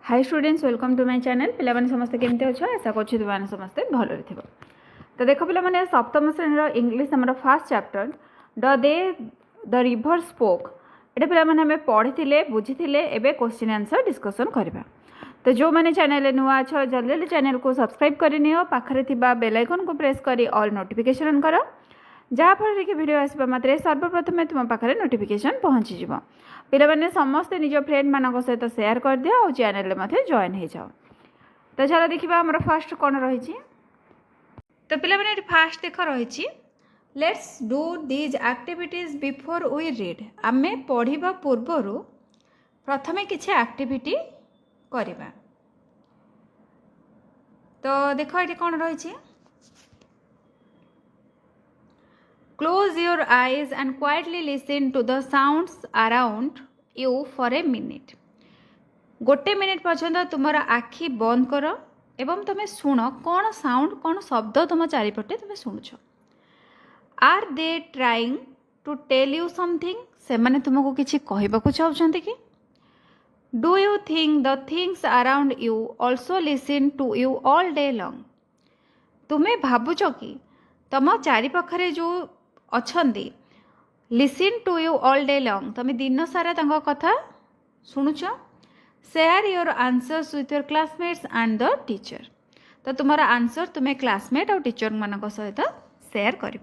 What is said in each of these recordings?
Hi students welcome to my channel पिला माने समस्त केमते अछ आशा करछि तुम माने समस्त भलो रहिथिबो। तो देखो पिला माने सप्तम श्रेणी इंग्लिश हमर first chapter the river spoke एटा पिला माने हमें पढ़िथिले बुझिथिले एबे क्वेश्चन आंसर डिस्कशन करबा। तो जो माने चैनल नुआ अछ जल्दी जल्दी चैनल को सब्सक्राइब करिनियो पाखरे थिबा बेल आइकन को प्रेस करी ऑल नोटिफिकेशन ऑन करो जहाँफल कि वीडियो आसवा मात्रे सर्वप्रथमे तुम पाखे नोटिफिकेशन पहुँची जीव। पिला माने समस्ते निज फ्रेंड मान सहित शेयर कर दिया और चैनल में जॉइन हो जाओ। तो चलो देखा आम फर्स्ट कौन रही। तो पिला माने फास्ट देख रही let's do these activities before we read आमे पढ़ा पूर्वर प्रथमे किसी एक्टिविटी करवा। तो देख ये कौन रही Close your eyes and quietly listen to the sounds around you for a minute. गोटे मिनिट पर्यंत तुमर आखि बंद कर एवं तुम शुण कौन साउंड कौन शब्द तुम चारिपटे तुम शुणुच। Are they trying to tell you something से माने तुमको किसी कहबाकू चाहते कि do you think the things around you also listen to you all day long तुम्हें भावुच कि तुम चारिपाखे जो अच्छी listen to you all day long तुम दिन सारा तंग कथा शुणुच। Share your answers with your classmates and the teacher तो तुम आंसर तुम्हें क्लासमेट और टीचर मान सहित शेयर कर।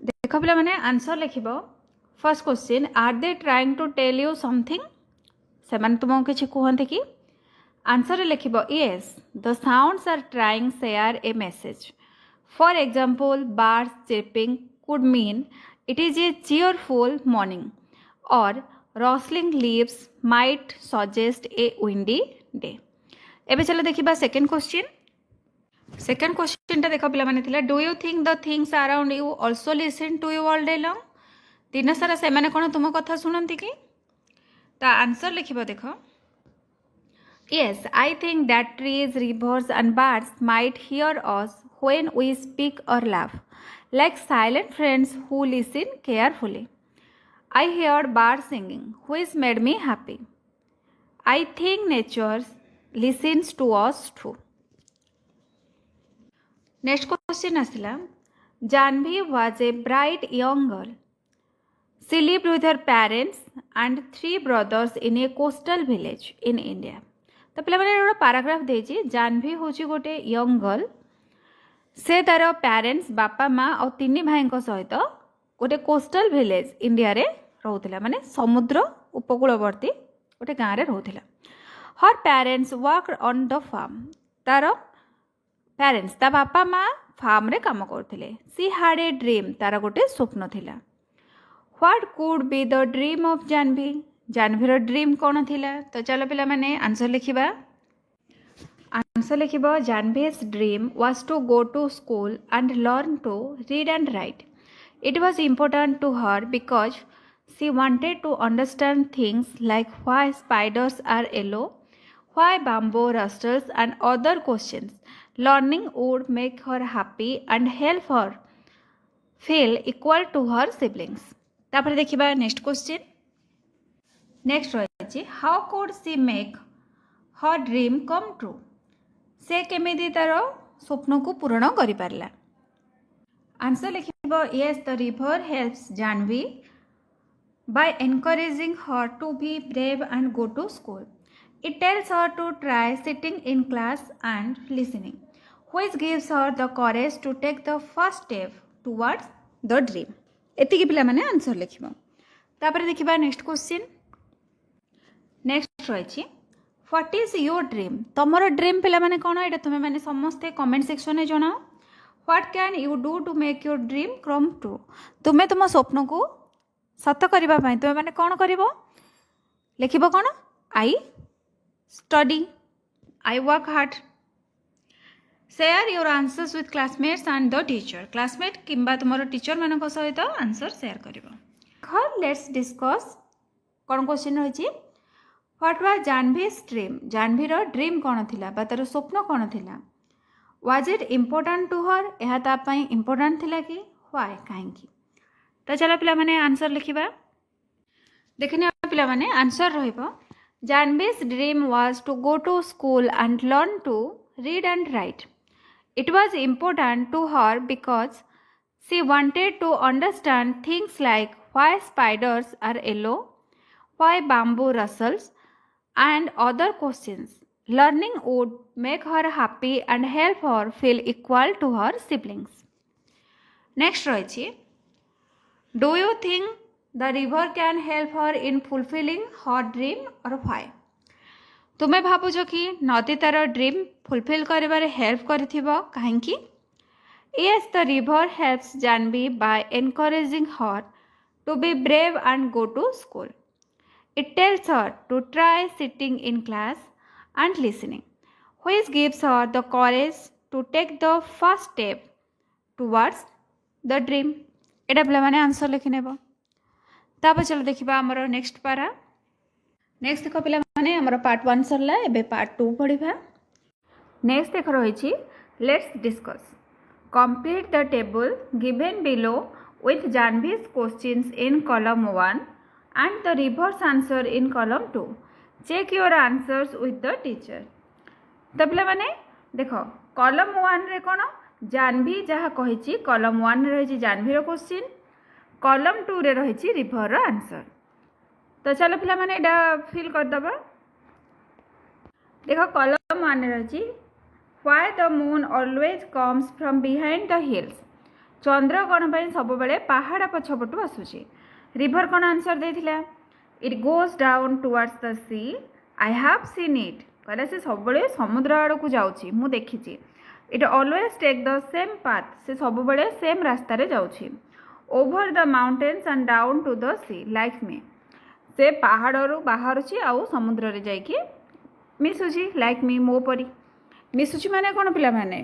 देख पिला माने आंसर लिख first question are they trying to tell you something से माने तुमको किसी कहते कि आंसर लिख yes the sounds are trying share a message. For example, birds chirping could mean it is a cheerful morning or rustling leaves might suggest a windy day. एबे चलो देखिबा सेकंड क्वेश्चन। सेकंड क्वेश्चन टा देखो पिला माने थिला do you think the things around you also listen to you all day long दिन सारा से माने कोन तुम कथा सुनंती कि ता आंसर लिखिबो देखो yes I think that trees rivers and birds might hear us when we speak or laugh, like silent friends who listen carefully. I heard birds singing, which made me happy. I think nature listens to us too. Next question asila. Janvi was a bright young girl. She lived with her parents and 3 brothers in a coastal village in India. तो पे गोटे paragraph देजी Janvi हूँ गोटे young girl से तार parents बापा माँ और 3 भाई सहित गोटे कोस्टल विलेज इंडिया रे रोला माने समुद्र उपकूलवर्ती गोटे गाँव में रोला। Her parents work on the farm तार पेरेंट्स ता बापा माँ फार्म रे काम करथिले। सी हैड ए ड्रीम तार गोटे स्वप्न थिला। What could be the dream of Janvi जानवीर ड्रीम कौन थिला। तो चलो पिला माने आंसर लिखिबा। आंसर लिखिबो Janvi's dream was to go to school and learn to read and write. It was important to her because she wanted to understand things like why spiders are yellow, why bamboo rustles and other questions. Learning would make her happy and help her feel equal to her siblings. तापर देखिबा next question. Next रही how could she make her dream come true से केमिति तार स्वप्न को पूरण करि पारला। आंसर लिखिबो yes the river helps Janvi by encouraging her to be brave and go to school. It tells her to try sitting in class and listening which gives her the courage to take the first step towards the dream. एतिकी पिला माने answer लिखिबो। तापर देखिबा next question. Next रही what is your dream तुमर dream पिला माने कौन ये तुम्हें मैंने समस्ते कमेंट सेक्शन में जनाओ। What can you do to make your dream come true तुम्हें तुम स्वप्न को सत करने तुम्हें मैंने कौन कर लिख कौन I study I work hard. Share your answers with classmates and the teacher classmate किंबा तुम टीचर मान सहित आंसर शेयर कर। लेट्स डिस्कस कौन क्वेश्चन रही व्हाट वाज जानवीज ड्रीम जानवीर ड्रीम कौन थिला बा तार स्वप्न कौन थिला। Was it important to her यह तापाई इम्पोर्टेंट थिला कि व्हाई कहीं। तो चलो पिला माने आंसर लिखिबा। देखने पिला माने आंसर रहिबो Janvi's dream was to go to school and learn to read and write. It was important to her because she wanted to understand things like why spiders are yellow, why bamboo rustles, and other questions. Learning would make her happy and help her feel equal to her siblings. Next ରହିଛି, do you think the river can help her in fulfilling her dream or why? ତୁମେ ଭାବୁଛ କି ନଦୀ ତାର dream fulfil କରିବାରେ help କରିଥିବ କାହିଁକି? Yes, the river helps Janvi by encouraging her to be brave and go to school. It tells her to try sitting in class and listening, which gives her the courage to take the first step towards the dream. Etah पिलामाने answer लिखि नेबो. तापर चलो देखिबा हमर next पारा. Next देखो पिलामाने हमर part 1 सरला एबे पार्ट 2 पढिबा. नेक्स्ट देख रहिछि, let's discuss. Complete the table given below with Janvi's questions in column 1 and the reverse answer in column 2. Check your answers with the teacher. तो पिलामाने देखो column 1 रे कोन जानवी जहाँ कही कलम 1 रही जानवी क्वेश्चन, कलम 2 रे रही रिभर आंसर. तो चलो पिला माने एटा फिल करदबा. देखो कलम 1 रही why the moon always comes from behind the hills. चंद्र कौन पर सब बेले पहाड़ पछपटू आसूची. रिभर कौन आंसर देथिला, it goes down towards the sea. I have seen it, कहला से सब बेले समुद्र आड़ को जाउची, मु देखिची. It always take the same path, से सब बेले सेम रास्ता रे जाउची. Over the mountains and down to the sea like me, से पहाड़ रु बाहरुची आउ समुद्र रे जाइकी मिसुची लाइक मी, मो परी. मिसुची माने कौन पिला माने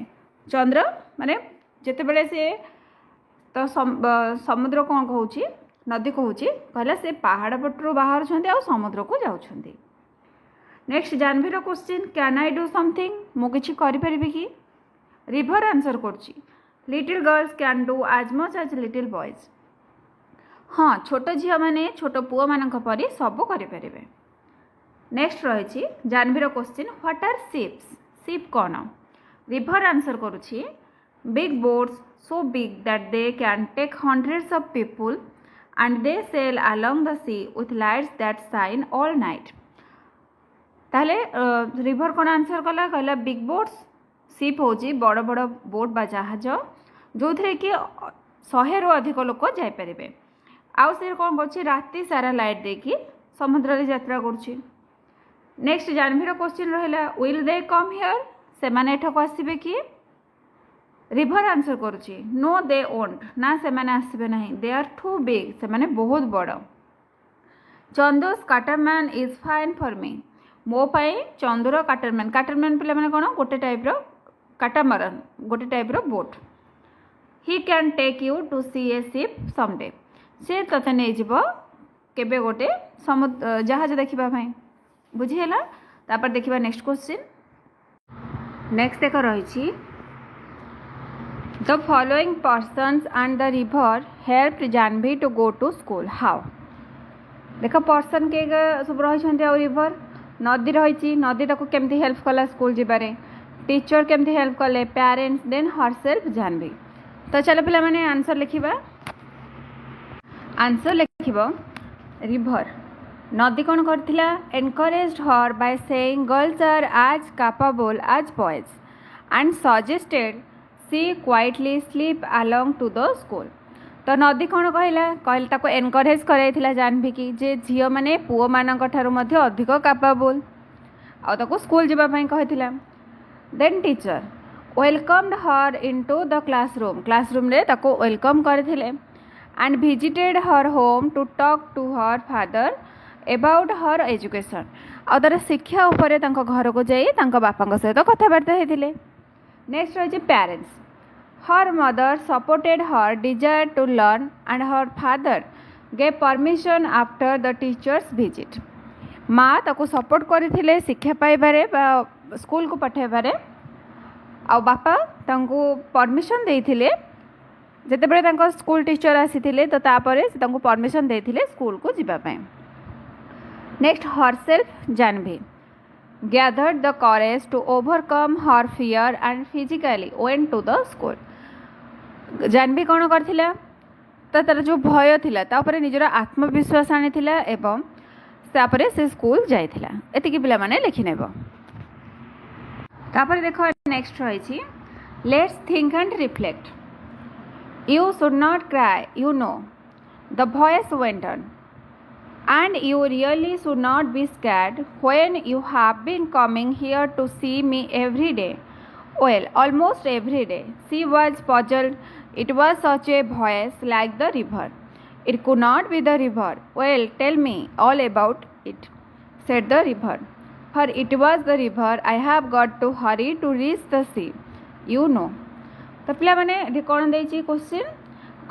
चंद्र माने जेते बेले से तो समुद्र कौन कहूची नदी कहूची, कहला से पहाड़ पटरू बाहर छंती आउ समुद्र को जाउछंती. नेक्स्ट जानवी रो question, can I do something, मु किछि करि परिबि कि. रिभर आंसर करछि, little girls can do as much as little boys. हाँ, छोट झिया माने छोट पुओ मानक परि सब करि परिबे. नेक्स्ट रहिछि जानवी रो question, what are ships, ship कौन. रिभर आंसर करुछि, big boats so big that they can take hundreds of people and they sail along the sea with lights that shine all night. ताहले river कौन answer कला, कहला big boats. Ship होची बड़ बड़ boat बा जहाज जो थे कि 100 रु अधिक लोक जापरें. आउ से कौन कर राति सारा लाइट देखी समुद्र रे यात्रा करुच्ची. नेक्स्ट जानवी क्वेश्चन रहा, विल दे कम हियर, से माने एठक आसबे कि. रिभर आंसर करुच्ची, नो दे ओंट, ना से माने आसबे नहीं, दे आर टू बिग, से माने बहुत बड़. Chandaus काटरमैन is fine for me, मो पाई चंदुर काटरमैन. काटरमैन पिला माने कोन गोटे टाइप रो काटामरन, गोटे टाइप रो boat. He can take you to see a ship someday, से तते नहीं जीवो केबे गोटे समुद्र जहाज देखिबा भाई. बुझिहेला. तापर देखिबा नेक्स्ट क्वेश्चन. नेक्स्ट देख रही, the following persons and the river help Janvi to go to school. How, देख पर्सन के सब रही आ रिवर. नदी रही, नदी ताको केमती हेल्प कला स्कूल जीवारे. टीचर केमती हेल्प कले, पेरेंट्स, देन हरसेल्फ जानवी. तो चलो पिला माने आंसर लिखिबा. आंसर लिखिबो, रिवर नदी कौन करथिला, encouraged her by saying girls are as capable as boys and suggested she quietly slip along to the school. तो नदी कौन कहला, कहले ताको एनकरेज कराइथिला जानवी की जे झियो माने पुओ मानक ठारू मध्ये अधिक कैपेबल आ ताको स्कूल जीवा पई कहथिला. Then teacher welcomed her into the classroom, classroom रे ताको वेलकम करथिले and visited her home to talk to her father about her education. आ तार शिक्षा उपरे तांको घर को जाई तांको बापा सहित कथबार्ता हेतिले. नेक्स्ट रही parents, her mother supported her desire to learn and her father gave permission after the teacher's visit. माँ ताको सपोर्ट करथिले शिक्षा पाइबारे स्कूल को पठाइबारे, आ बापा तांको परमिशन देइथिले जेतेबेले तांको स्कूल टीचर आसीथिले. तो तापरे से तांको परमिशन देइथिले स्कूल को जिबा पई. Next, herself Janvi gathered the courage to overcome her fear and physically went to the school. Janvi कौन करथिला तार जो भय थिला तापरे निजर आत्मविश्वास आनीथिला एवं तापरे से स्कूल जाइथिला एतिकी पिला माने लिखि नेबो तापरे देखो नेक्स्ट रहिछि let's think and reflect you should not cry you know the voice went on and you really should not be scared when you have been coming here to see me every day. Well, almost every day. She was puzzled. It was such a voice like the river. It could not be the river. Well, tell me all about it, said the river. For it was the river. I have got to hurry to reach the sea. You know. तो पिला माने कौन देछि question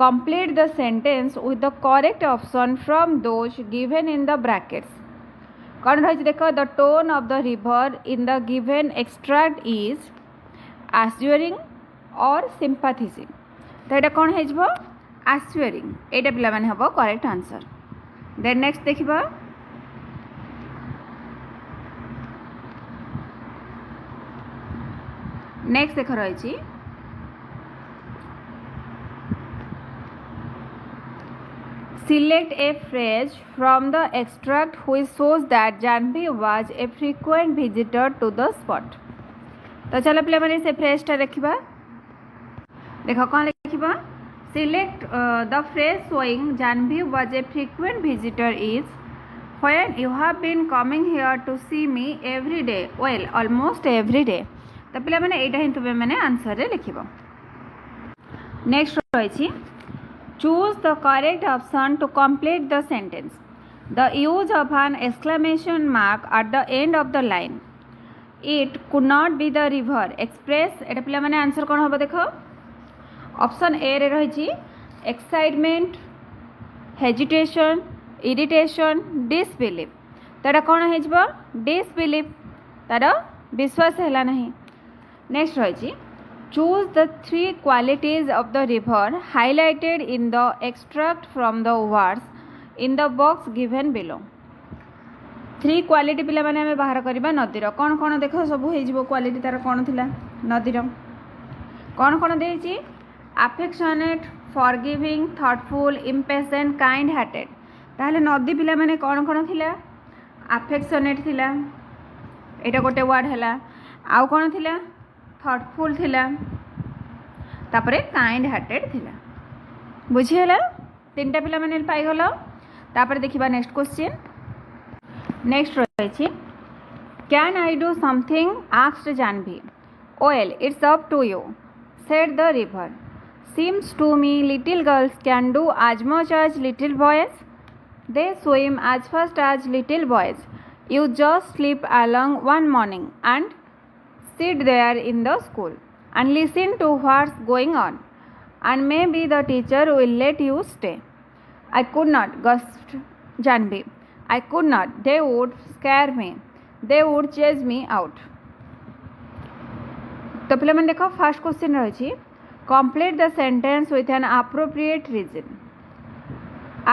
complete the sentence with the correct option from those given in the brackets. कौन रही देखो the tone of the river in the given extract is assuring or sympathizing. तो ये कौन है जब assuring एटा पिला माने हबो correct answer. Then next देखिबा next देख रही select a phrase from the extract which shows that Janvi was a frequent visitor to the spot. तो चलो पिला माने से phrase टा देखिबा देखो कौन लिखिबा select the phrase showing Janvi was a frequent visitor is when you have been coming here to see me every day. Well, almost every day. तो पिला माने एटा हिंतु बे माने आंसर रे लिखिबो नेक्स्ट रहिछि choose the correct option to complete the sentence. The use of an exclamation mark at the end of the line. It could not be the river. Express एटा पिला माने answer कोन होबो देखो ऑप्शन ए रे रहिछि excitement hesitation irritation disbelief तडा कोन हे जबो disbelief तार विश्वास हैला नहीं नेक्स्ट रहिछि choose the three qualities of the river highlighted in the extract from the words in the box given below. Three quality पिला माने हमें बाहर करबा नदीर कौन कौन देखो सब हो जिवो क्वालिटी तार कौन थिला नदीर कौन कौन देछि affectionate forgiving thoughtful impatient kind hearted ताहले नदी पिला माने कौन कौन थिला अफेक्शनेट थिला एटा गोटे वर्ड हैला आउ कौन थिला थॉटफुल थिला तापरे काइंड हार्टेड थिला बुझिहला तीनटा पिला माने पाई गलो तापरे देखिबा नेक्स्ट क्वेश्चन नेक्स्ट रहिछि can I do something asked Janvi well it's up to you said the river seems to me little girls can do as much as little boys they swim as fast as little boys you just slip along one morning and sit there in the school and listen to what's going on and maybe the teacher will let you stay. I could not, gasped Janvi. I could not. They would scare me. They would chase me out. तो पिला मन देखो first question रही complete the sentence with an appropriate reason.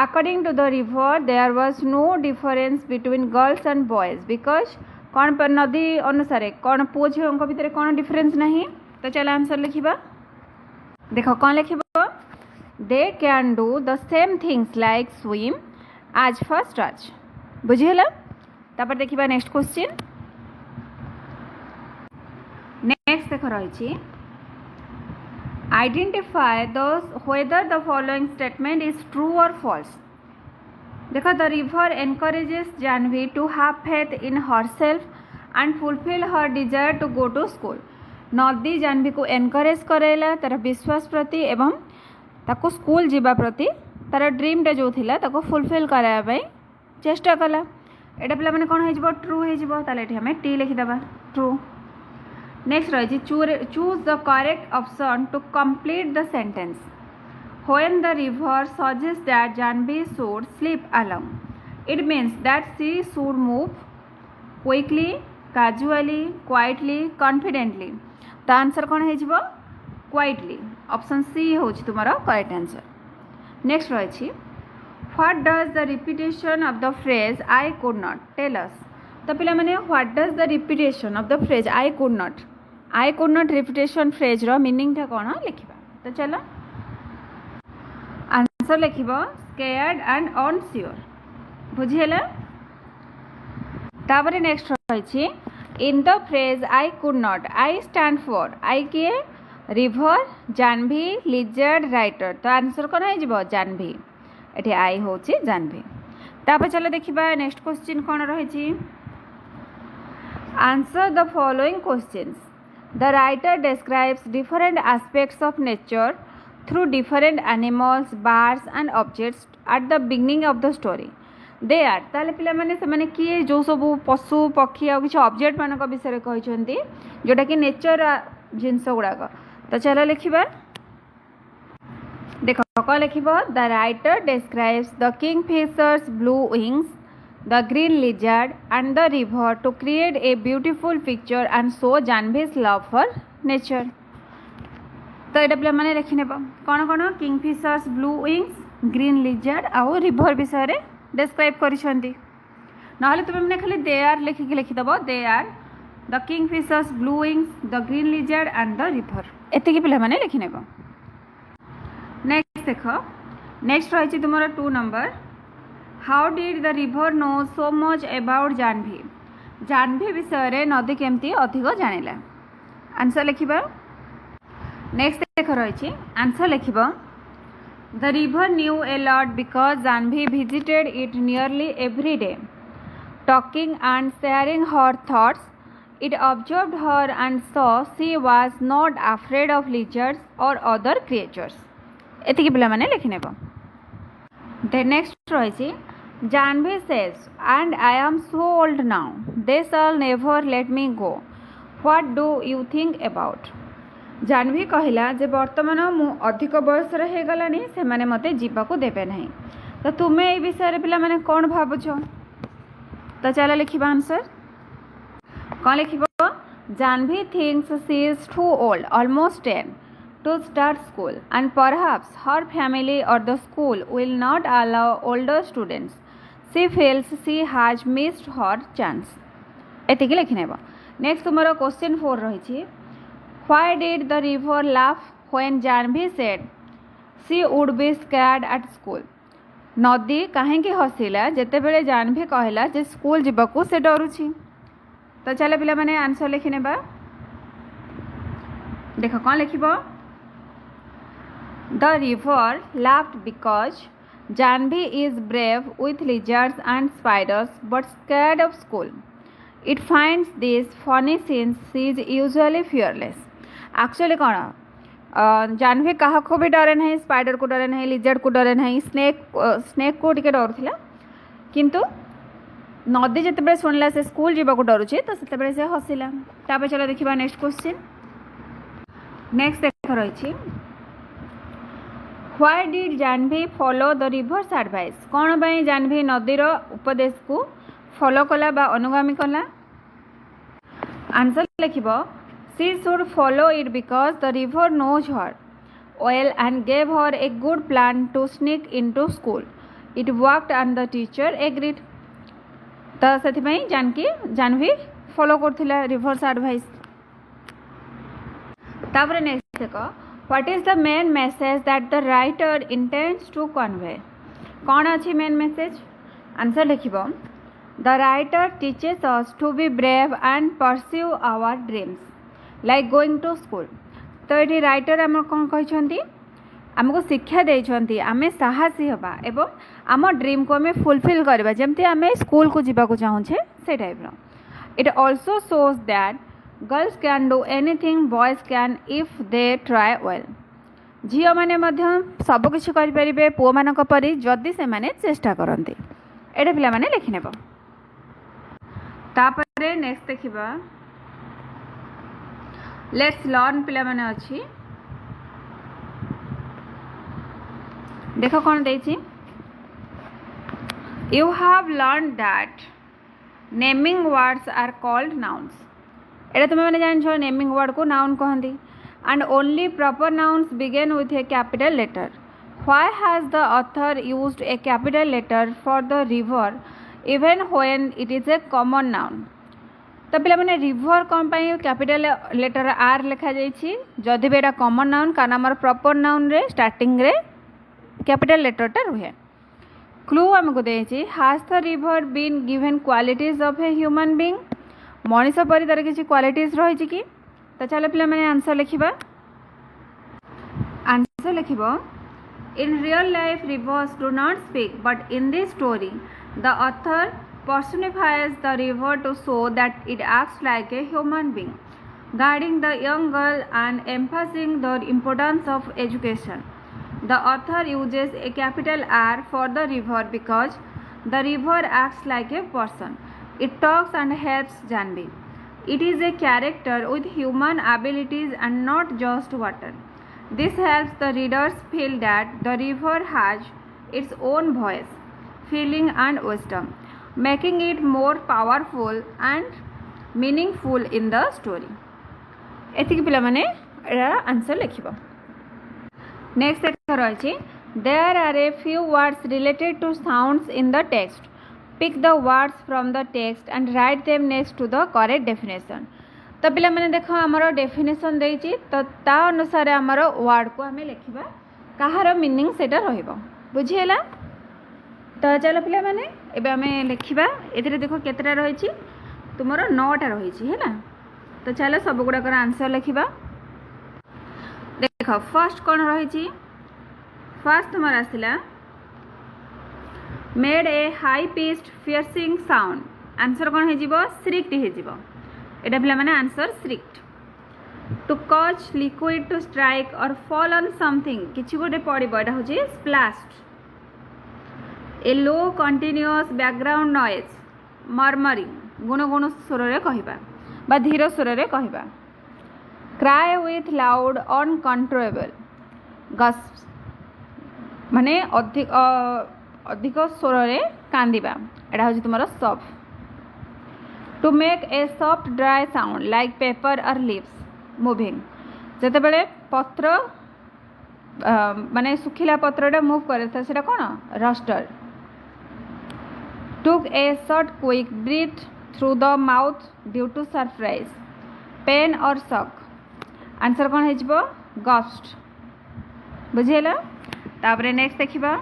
According to the river there was no difference between girls and boys because कौन पर नदी अनुसार कौन पुओ झील भितर कौन डिफरेन्स नहीं तो चलो आंसर लिखा देख कौन लिख they can do the same things like swim आज फास्ट आज बुझीगला तापर देखिबा नेक्स्ट क्वेश्चन नेक्स्ट देख रही identify the whether the following statement is true or false देखो the river encourages Janvi to have faith in herself and fulfil her desire to go to school नदी जानवी को एनकरेज करेला तार विश्वास प्रति एवं ताको स्कूल जीवा प्रति तार ड्रीमटा जो थिला ताको फुलफिल कराया पाई चेष्टा कला एटा पिला माने कोन हे जिवो ट्रू हे जिवो ताले एठी हमें टी लिखि देबा ट्रू नेक्स्ट रही choose the correct option to complete the sentence When the river suggests that Janvi should slip along, it means that she should move quickly, casually, quietly, confidently. The answer कौन है जिवो quietly. Option C हो तुम्हारा correct answer. Next रही What does the repetition of the phrase I could not tell us? तो पिला माने what does the repetition of the phrase I could not repetition phrase row meaning था कौन लिखिबा तो चलो आंसर लिखिबो scared and unsure बुझिएला तापर next रही in the phrase I could not I stand for I किए river जानवी lizard writer तो answer कौन है जीवो जानवी एठी आई होची जानवी तापर चलो देखिबा नेक्स्ट क्वेश्चन कौन रही answer the following questions the writer describes different aspects of nature through different animals birds and objects at the beginning of the story they are ताले पिला माने से माने किए जो सब पशु पक्षी आ किछ ऑब्जेक्ट मानक विषय कहछंती जोटा कि नेचर जिंस गुड़ाक तो चलो लिखिबा देखो कौन लिखिबो the writer describes the kingfishers blue wings the green lizard and the river to create a beautiful picture and show Janvi's love for nature तो ये पे मैंने लिखी नेब कौन कौन kingfishers blue wings green lizard आउ रिवर विषय में डिस्क्राइब करिसेंती नहले तुम मैंने खाली दे आर लिखिकी लिखिदेव they are the kingfishers blue wings the green lizard and the river एतिकी पे मैंने लिखी नेब नेक्स्ट देख नेक्स्ट रही तुम 2 number how did the river know so much about Janvi विषय रे नदी केमती अधिक जानिला आंसर लिखिबा नेक्स्ट देख रही आंसर लिखिबा the river knew a lot because Janvi visited it nearly every day talking and sharing her thoughts it observed her and saw she was not afraid of lizards or other creatures एतिकी पिला माने लिखि नेबो the next रही Janvi says and I am so old now they shall never let me go what do you think about Janvi कहला जे वर्तमान मु अधिक बयस रे गलानी से माने मते जीवाको देबे नहीं तो तुमे ए विषय रे पिला माने कोन भाबुछ तो चलो लिखिबा आंसर कोन लिखिबो Janvi thinks she is too old almost 10 to start school and perhaps her family or the school will not allow older students. She feels she has missed her chance. एतिकी लिखि नेबो नेक्स्ट तुम्हारा क्वेश्चन 4 रही why did the river laugh when Janvi said she would be scared at school नदी कहीं हसिला जेते बेले जानवी कहला जे school जीवाकू से डरुछि तो चलो पिला माने आंसर लिखि नेबा देखो कौन लिखिबो The river laughed because Janvi is brave with lizards and spiders but scared of school. It finds this funny since she is usually fearless. Actually कौन जानवी क्या को भी डरे नहीं स्पाइडर को डरे नहीं लिजर्ड को डरे नहीं स्नेक को टिके डरुला किंतु नदी जिते शुणिला से स्कूल जावाक डरुचे तो से से हसिला तापर चलो देखा नेक्स्ट क्वेश्चन नेक्स्ट देख रही Why did Janvi follow the river's advice? कौन बाई जानवी नदीर उपदेश को फॉलो कला बा अनुगामी कला answer लिखिबो she should follow it because the river knows her well and gave her a good plan to sneak into school. It worked and the teacher agreed. तो सेति बाई जानवी फॉलो करथिला रिवर्स एडवाइस तापर next देखो What is the main message that the writer intends to convey? कौन अच्छी main message? Answer लिखिबो The writer teaches us to be brave and pursue our dreams, like going to school. तो ये writer आम कौन कहते आमको शिक्षा देइछंती आमे साहसी हबा एवं आम ड्रीम को आमे फुलफिल करबा जेमती आमे स्कूल को जीवा को चाहूछे से टाइप रो It also shows that girls can do anything boys can if they try well झील मैंने सबकि करें पुओ मान परी जदि से माने चेष्टा करते ये पिला माने लिखिनेब तापर नेक्स्ट देखा लेट्स लर्न पिला माने अच्छी देख कौन देछि you have learn that naming words are called nouns एटा तुम मैंने जान नेमिंग वर्ड को नाउन कहती and only proper nouns begin with a capital letter Why has the author used a capital letter for the river even when it is a common noun? तो पे मैंने river कौन pi capital letter are लिखा जाइए जदि भी एटा common noun कारण आमर प्रॉपर नाउन रे स्टार्टिंग रे कैपिटल लेटरटा रुहे क्लू आमको देछि has the river been given qualities of a human being मनीष पर तार किसी क्वालिटीज रही कि तो चलो पे मैंने आंसर लिखा आंसर लिखब In real life, rivers do not speak, but in this story, the author personifies the river to show that it acts like a human being, guiding the young girl and emphasizing the importance of education. The author uses a capital R for the river because the river acts like a person. It talks and helps Janvi. It is a character with human abilities and not just water. This helps the readers feel that the river has its own voice, feeling and wisdom, making it more powerful and meaningful in the story. एतिक पिला माने answer लिखिबो next एक्सर अछि there are a few words related to sounds in the text. Pick the words from the text and write them next to the correct definition. तो पिला मैंने देख आमर definition देछि तो ता अनुसार आमर वर्ड को आम लिखा कहार मीनिंग सेटा रहिबो बुझीला तो चलो पिला मैंने एबे आम लिखा ए देख केतटा रही तुमर 9टा रही है तो चलो सब गुड़ाकर आंसर लिखा देख फर्स्ट कौन रही फर्स्ट तुम आसला made a high pitched piercing sound answer कौन हो श्रिक्ट हो एटा पिला माने answer shrieked to cause liquid to strike or fall on something किछि गोटे पड़िबो एटा होची splashed a low continuous background noise murmuring गुणगुण स्वर रे कहिबा बा धीर स्वर रे कहिबा cry with loud uncontrollable gasp माने अधिक अधिक स्वर रे कांदिबा एटा होची तुमरो soft to make a soft dry sound like paper or leaves moving जते बेले पत्र माने सुखिला पत्रटा मूव करे त सेटा कोन roster took a short quick breath through the mouth due to surprise pain or shock answer कोन हेजबो गस्ट बुझियला तापरे नेक्स्ट देखिबा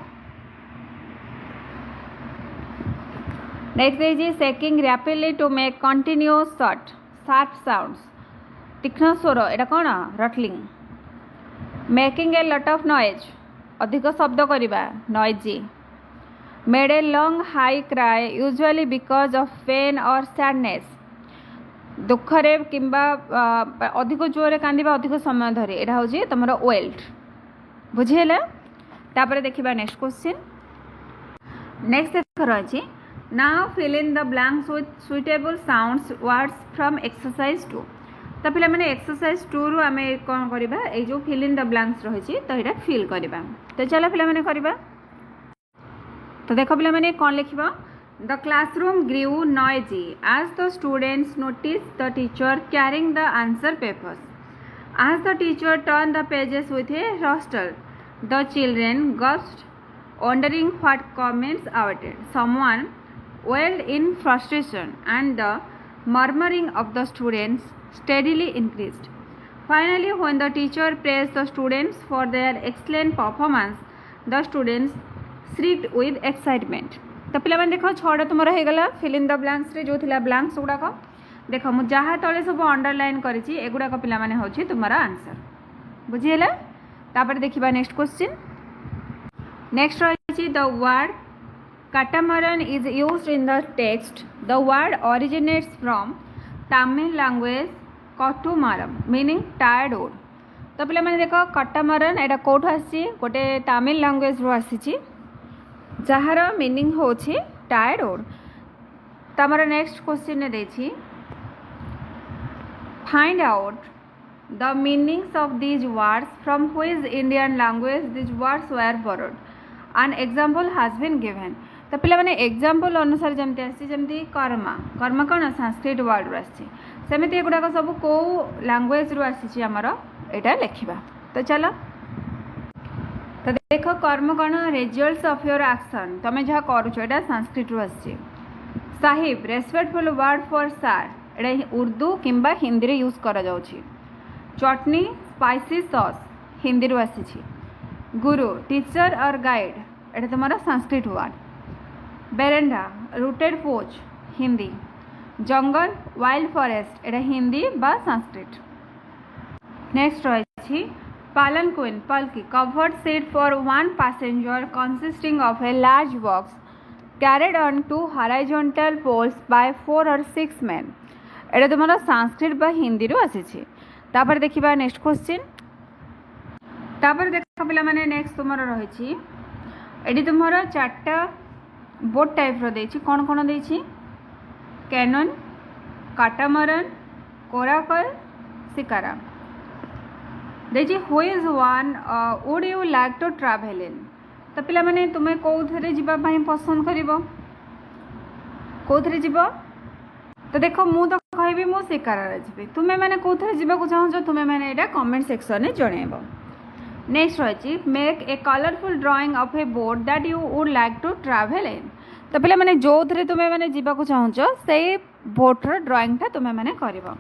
next is shaking rapidly to make continuous sharp sounds तीक्ष्ण स्वर एटा कौन रटलिंग मेकिंग ए लट ऑफ नॉइज अधिक शब्द करवा noisy made a long high cry usually because of pain or sadness दुखरे किंबा अधिक जोरे कांदिबा अधिक समय धरी एटा होची तमर वेल्ट बुझियला तापरे देखिबा नेक्स्ट क्वेश्चन नेक्स्ट देख रही Now fill in the blanks with suitable sounds words from exercise 2. तो पिला मैंने exercise 2 रु आमे कौन करिबा ए जो fill in the blanks रही तो एटा fill करिबा तो चलो पिला मैंने करिबा तो देखो पिला मैंने कौन लिखिबा The classroom grew noisy as the students noticed the teacher carrying the answer papers. As the teacher turned the pages with a rustle, the children gasped, wondering what comments awaited. Someone wailed in frustration and the murmuring of the students steadily increased. Finally, when the teacher praised the students for their excellent performance, the students shrieked with excitement. तो पिला माने देखो छड़ा तुम रह गला fill in the blanks रे जो थिला ब्लैंक्स गुडाक देखो मु जहा तळे सब अंडरलाइन करिछि एगुडाक पिला माने होछि तुम्हारा आंसर बुझियला तापर देखिबा नेक्स्ट क्वेश्चन नेक्स्ट रहिछि the word Catamaran is used in the text. The word originates from Tamil language Katamaram meaning tired old. तो पे मैंने देख कटामरन एटा कौट आसी गोटे तमिल लैंग्वेज रो आसी जार मीनिंग हो टायर्ड ओड तमर नेक्स्ट क्वेश्चन देछि find out the meanings of these words from which Indian language these words were borrowed an example has been given तो पे मैंने एग्जांपल अनुसार जमती आसी जमती कर्मा कर्मा कौन संस्कृत वर्ड रू आसी सेमती एगुड़ाक सब कौ लैंग्वेज रू आसी आमर यहाँ लिखा तो चलो तो देख कर्म कण रिजल्ट्स ऑफ योर एक्शन तुम जहाँ करुच एटा संस्कृत रु आसी साहिब रेस्पेक्टफुल वर्ड फॉर सार एटा उर्दू किंबा हिंदी रे यूज करा जाउछि चटनी स्पाइसी सॉस हिंदी रु आसी गुरु टीचर और गाइड एटा तुम्हारा संस्कृत वर्ड बेरेंडा रूटेड पोच हिंदी जंगल वाइल्ड फॉरेस्ट एटा हिंदी बा संस्कृत नेक्स्ट रही palanquin palki covered seat for one passenger consisting of a large box carried on two horizontal poles by 4 or 6 men एटा तुम्हारा संस्कृत बा हिंदी रु आसी तापर देखिबा नेक्स्ट क्वेश्चन तापर देखा पिला माने नेक्स्ट तुम्हारा रही एटी तुम्हारा चारटा बोट टाइप रो देछि कोन कोन देछि कैनन काटामरन कोराकल शिकारा देखिए who is one would you like to travel in तो पिला माने तुम्हें कौन जीवा पसंद कर कौन जीव तो देख मु तो कहबी मु शिकार जी तुम्हें मैंने कौन जावाक चाहो तुम्हें मैंने यहाँ कमेंट सेक्शन में जनइब नेक्स्ट रही make a colourful drawing of a boat that you would like to travel in तो पिला माने जो थे तुम्हें मैंने जावाक चाहो से बोट्र ड्राइंगटा तुम्हें मैंने कर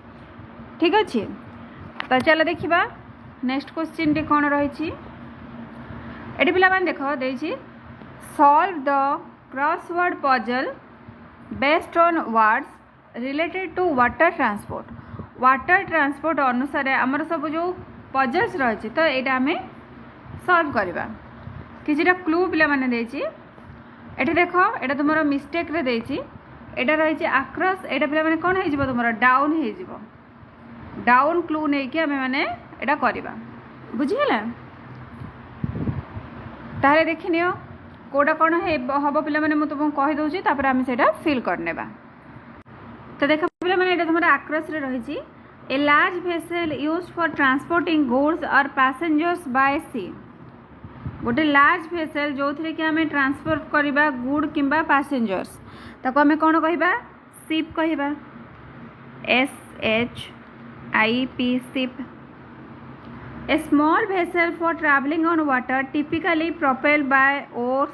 ठीक अच्छे तो चलो देखा नेक्स्ट क्वेश्चन टी कौन रही पे देख देखिए solve the crossword puzzle based on words related to water transport अनुसार आमर सब जो पजल्स रही तो यहाँ आम सॉल्व करवा कि क्लू पे ये देख ये तुम मिस्टेक रे यहाँ रही आक्रस यहाँ पे कौन हो तुम डाउन हो डाउन क्लू नहीं कि आम मैंने यहाँ करवा बुझीगला तारे देखी नियो कौटा कौन हम पे मैंने तुमको कहीदे तापर आम से फिल करने तो देख पे मैंने ये तुम आक्रस रही a large vessel used for transporting goods और पैसेंजर्स बाय सी गोटे लार्ज भेसेल जो थी कि आम ट्रांसपोर्ट करवा गुड किंबा पैसेंजर्स ताको आम कौन कहवा शिप कहवा SHIP ship a small vessel for traveling on water typically propelled by oars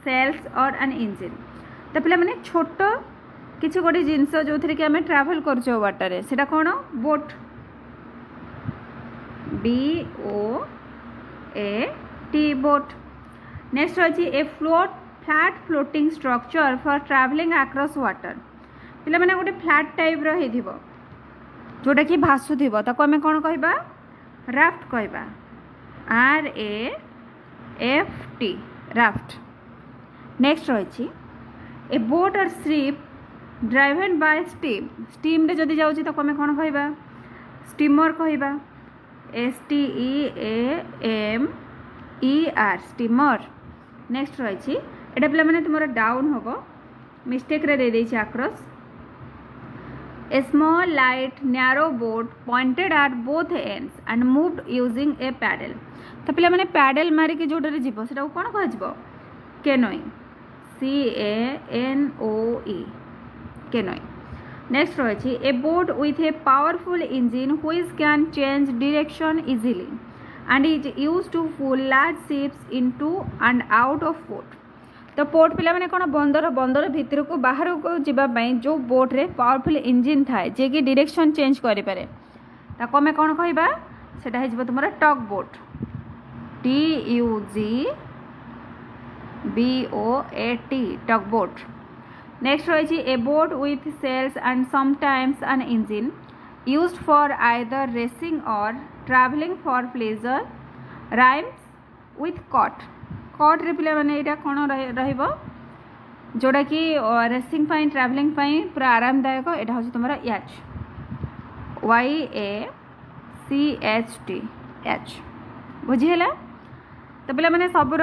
sails or an engine तो पे मैंने छोट किसी गोटे जिनस जो थी कि आम ट्राभेल कर वाटर से कौन बोट BOAT बोट नेक्स्ट रही a flat floating structure for travelling across water पे मैंने गोटे फ्लैट टाइप रही जोटा कि भासुव ताको आम कौन कहवा राफ्ट कहवा RAFT राफ्ट नेक्स्ट रही ए बोट और शिप ड्राइवन बाय स्टीम रे जदि जाउची ताको आम कौन कहवा स्टीमर कहवा STEAMER स्टीमर नेक्स्ट रही एटा पे मैंने तुम डाउन हम मिस्टेक रे दे देछि across A small light narrow boat pointed at both ends and moved using a paddle तो पे मैंने पैडल मारिक जोटे जीव से कौन कह कैनोइंग CANOE कैनोइंग नेक्स्ट रही a boat with a powerful engine which can change direction easily and is used to pull large ships into and out of port तो port पे मैंने कौन बंदर भितर को बाहर को जावाई जो बोट रे पावरफुल इंजिन थाए जे कि डायरेक्शन चेंज करें ताको आम कौन कहवा सेटा है तुम tug boat TUGBOAT tug boat next रही a boat with sails and sometimes an engine used for either racing or travelling for pleasure rhymes with cut रे पे मैंने यहाँ कौन जोटा कि रेसिंग ट्रैवलिंग पूरा आरामदायक यहाँ हूँ तुम YACHT बुझीगला तो पे मैंने सबूर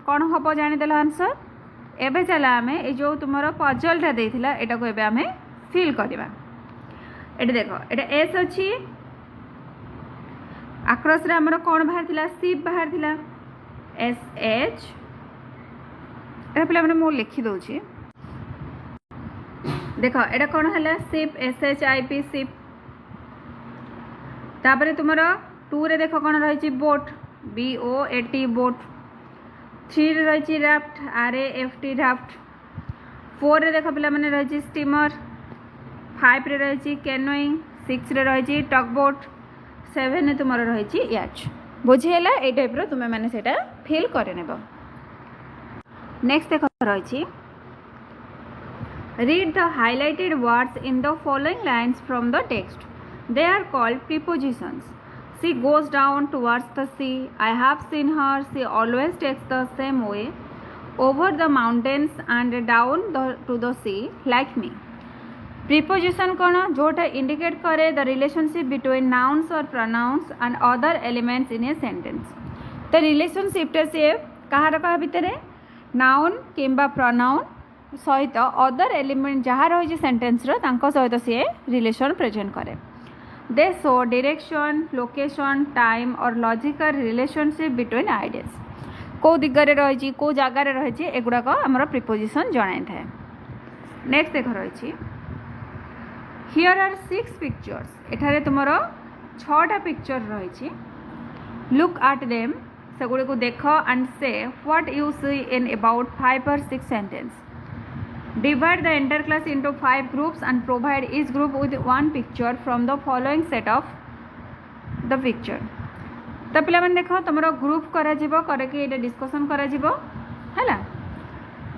कौन हम जानीदेल आंसर एवं चल आम ये जो तुम पजलटा देता यहाँ को आम फिल करवा ये देख ये एस अच्छी आक्रस आमर कौन बाहर शिप बाहर SH ये पे मैंने मुझे लिखिदे देख ये कौन है शिप SHIP शिप तापर तुम टू रे देख कौन रही बोट BOAT बोट थ्री रही राफ्ट RAFT राफ्ट। 4 रे देख पिला माने रही स्टीमर। 5 रे रही कैनोइंग। 6 रे रही टगबोट। 7 रे तुम रही याच। बुझीगला ये टाइप तुम्हें मैंने सेटा फिल करे नेब। नेक्स्ट देख रही read the highlighted words in the following lines from the text. They are called prepositions. She goes down towards the sea. I have seen her. She always takes the same way over the mountains and down to the sea like me. Preposition कौन जोटा indicate करे the relationship between nouns or pronouns and other elements in a sentence. तो relationship टा से कहाँ कहा भितर noun किंबा pronoun सहित other element जहाँ रही sentence रो तांको सहित से relation present करे. They show direction, location, time or logical relationship between ideas. को दिगरे रही को जगार रही एगुड़ाक आमर प्रिपोजिशन जनाई थाए. नेक्स्ट देख रही हियर आर 6 पिक्चर्स. एठारे तुमर 6टा पिक्चर रही. लुक एट देम सेगुड़ी को देख and say what you see in about 5 or 6 sentence. Divide the entire class into 5 groups and provide each group with one picture from the following set of the picture. तो पिला मन देखो तुमरो group करा जिवो करे कि एटा डिस्कशन करा जिवो हैला.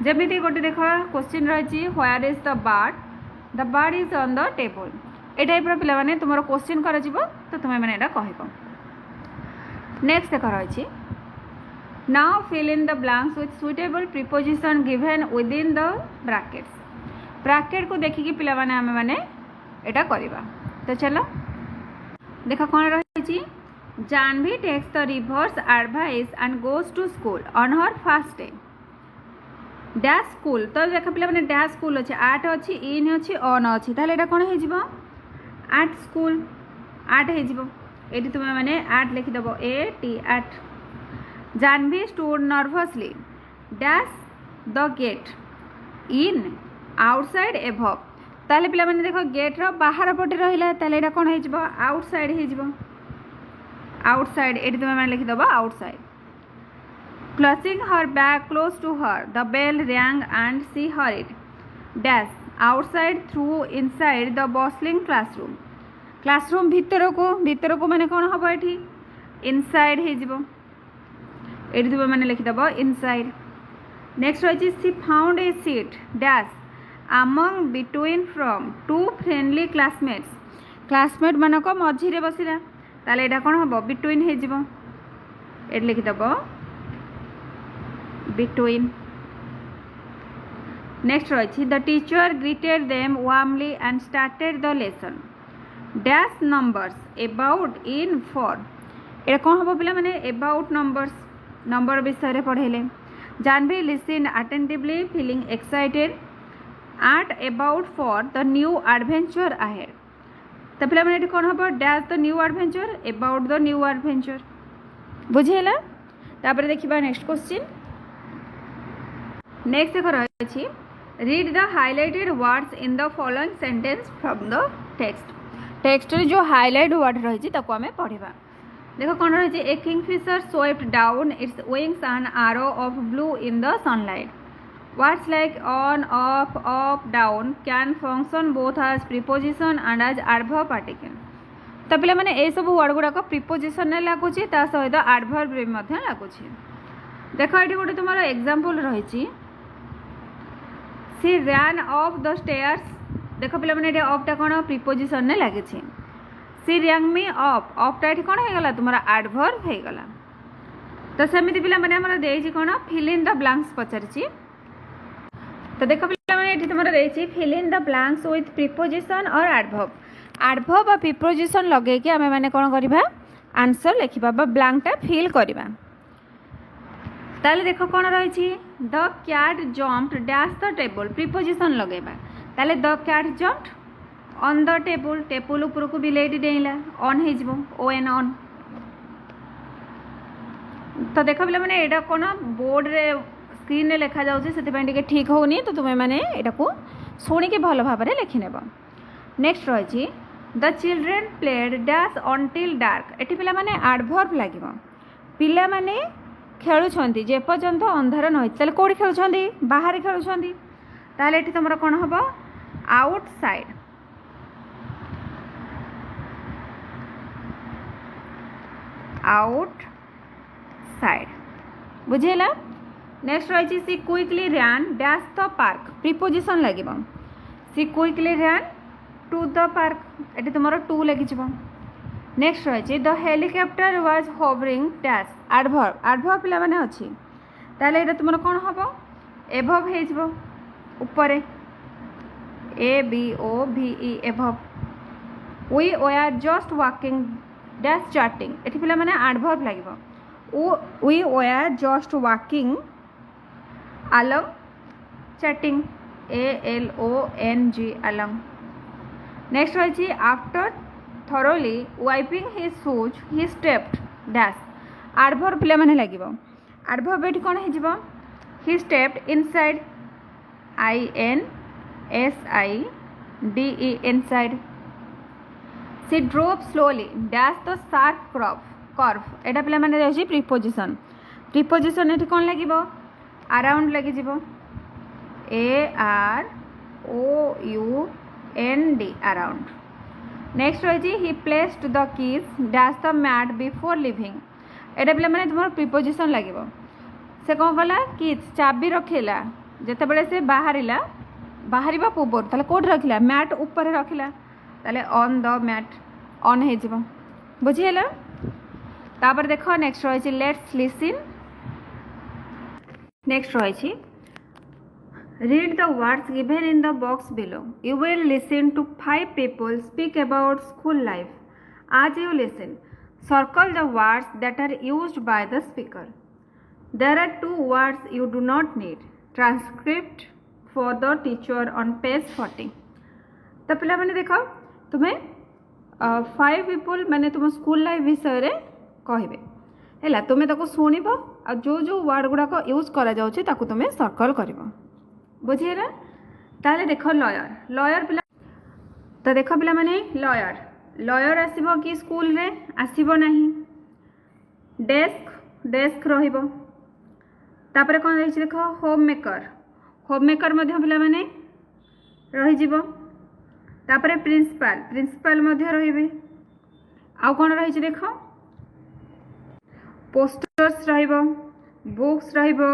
जेमिति गोटे देखो क्वेश्चन रही where is the bird is on the table. ए टाइप रो पिला माने तुमरो क्वेश्चन करा जिवो तो तुमे माने एटा कहिबो. नेक्स्ट देखो रही now fill in the blanks with suitable preposition given within the brackets. Bracket को देखिकी पिला माने आमे माने एटा करिबा. तो चलो देखा कौन रही Janvi takes the river's advice and goes to school on her first day. Dash school तो देख पिला माने डैश स्कूल अच्छे आट अच्छी इन अच्छी ऑन अच्छी ताले एटा कौन हो जिवो एट स्कूल आट हो जिवो. एटी तुमे माने एट लिखि दबो AT at. Janvi stood nervously. Dash the gate. In, outside, above. ताले पिला माने देखो गेट रो बाहर पटे रहिला ताले एटा कोन हे जिवो आउटसाइड हे जिवो. आउटसाइड एटी तुमे माने लिखि दबो outside. Clutching her bag close to her, the bell rang and she hurried. Dash outside through inside the bustling classroom. Classroom भीतर को माने कोन हबो एठी इनसाइड हे जिवो. एटी तुम मैंने लिखिदेव इनसाइड. नेक्स्ट रही she found a seat dash among between from 2 friendly classmates. Classmate मानक मझीरे बसिला ताले एटा कौन हम बिटवीन हे जिवो. एटी लिखिदेव बिटवीन. नेक्स्ट रही the teacher greeted them warmly and started the lesson. Dash numbers about in for. एटा कौन हम पिला माने अबाउट नंबर विषय पढ़ेले. Janvi listen attentively feeling excited at about for the new adventure ahead. तो पिला माने कौन हम dash the new adventure about the new adventure. बुझेला. तापर देखिबा नेक्स्ट क्वेश्चन. नेक्स्ट देख रही read the highlighted words in the following sentence from the text. Text रे जो हाइलाइट वर्ड रही ताको आमे पढ़िबा. देखो कौन रही a kingfisher swept down its wings and arrow of blue in the sunlight. Words like on off up down can function both as preposition and as adverb particle. तो पिला माने ए सब वर्ड गुड़ाक प्रीपोजिशन ने लागुची ता सहित एडवर्ब रे मध्य लागुची. देखो एठी गोटे तुमार एग्जांपल रही सी रैन ऑफ द स्टेयर्स. देखो पिला माने एठी ऑफ टा कोन प्रीपोजिशन ने लागिची. सी रैंग मी अप टा ये कौन हो तुम एडवर्ब हो गला. तो सेमती पिला माने हमर देछि कोन फिल इन द ब्लैंक्स पचारछि. तो देखो पिला माने एठी तुमरा देछि fill in the blanks with preposition or adverb. Adverb or preposition लगे कि आमे माने कोन करिबा आंसर लिखिबा बा ब्लैंक टा फिल करिबा. ताले देखो कोन रहिछि the cat jumped dash the table. Preposition लगेबा ताले the cat jumped on the table. Table ऊपर को बिलेटी डेला ऑन हो जिवो ON ऑन. तो देख पिला माने एटा कोन बोर्ड रे स्क्रीन रे लिखा जाउछि सेति टिके ठीक होनी. तो तुमे माने एटा को सुनी के भलो भाबरे लिखि नेबो. नेक्स्ट रही the children played dash until dark. एठी पिला माने एडवर्ब लागिवो. पिला माने खेलुंट जेपर्यंत अंधार न होता कौटी खेलुंट बाहर खेलुंट ताले ये तुम कौन हम आउटसाइड आउटसाइड बुझेला। नेक्स्ट रही she quickly ran dash the park preposition लगे she quickly ran to the park ये तुम टू लगे। नेक्स्ट रही the helicopter was hovering dash adverb adverb पिला माने अच्छी ताले ये तुम कौन हम एभव हो ऊपर ABOVE above. We are just walking dash chatting ये पिला माने एडवर्ब लगे we are just walking along chatting ALONG along। नेक्स्ट रही after thoroughly wiping his shoes he stepped dash adverb पिला माने लागिबो adverb एठी कोन हे जिवो he stepped inside INSIDE inside। she drove slowly dash the sharp curve एटा पिला माने रहछि preposition preposition एठी कोन लागिबो around लगे जीव AROUND अराउंड। नेक्स्ट रही he placed the keys dash the mat before leaving एटा पिला माने तुम प्रीपोजिशन लगे से कौन कला कीज चाबी रखिला जिते बड़े से बाहरिला बाहर पूर्व ताले कोड रखिला मैट ऊपर रखिला ताले ऑन द मैट ऑन हे जीव बुझीला। तापर देखो नेक्स्ट रही लेट्स लिसन। नेक्स्ट रही read the words given in the box below you will listen to 5 people speak about school life as you listen circle the words that are used by the speaker there are 2 words you do not need transcript for the teacher on page 40। तो पिला माने देखो तुम्हें 5 people माने तुम school life विषय रे कहबे है तुम्हें ताको शुणव आ जो जो वर्ड गुड़ाक यूज करा जाउछि ताको तुम्हें सर्कल कर बुझेगा। ताले देख लॉयर लॉयर पिला तो देख पिला माने लॉयर लॉयर आसीबो कि स्कूल रे आसीबो नहीं डेस्क डेस्क रहिबो तापर कोन रही देख होम मेकर मध्य पिला माने रही जीवो तापर प्रिंसिपल प्रिंसिपल मध्य रहिबे आ कोन रही देख पोस्टर्स रहिबो बुक्स रहिबो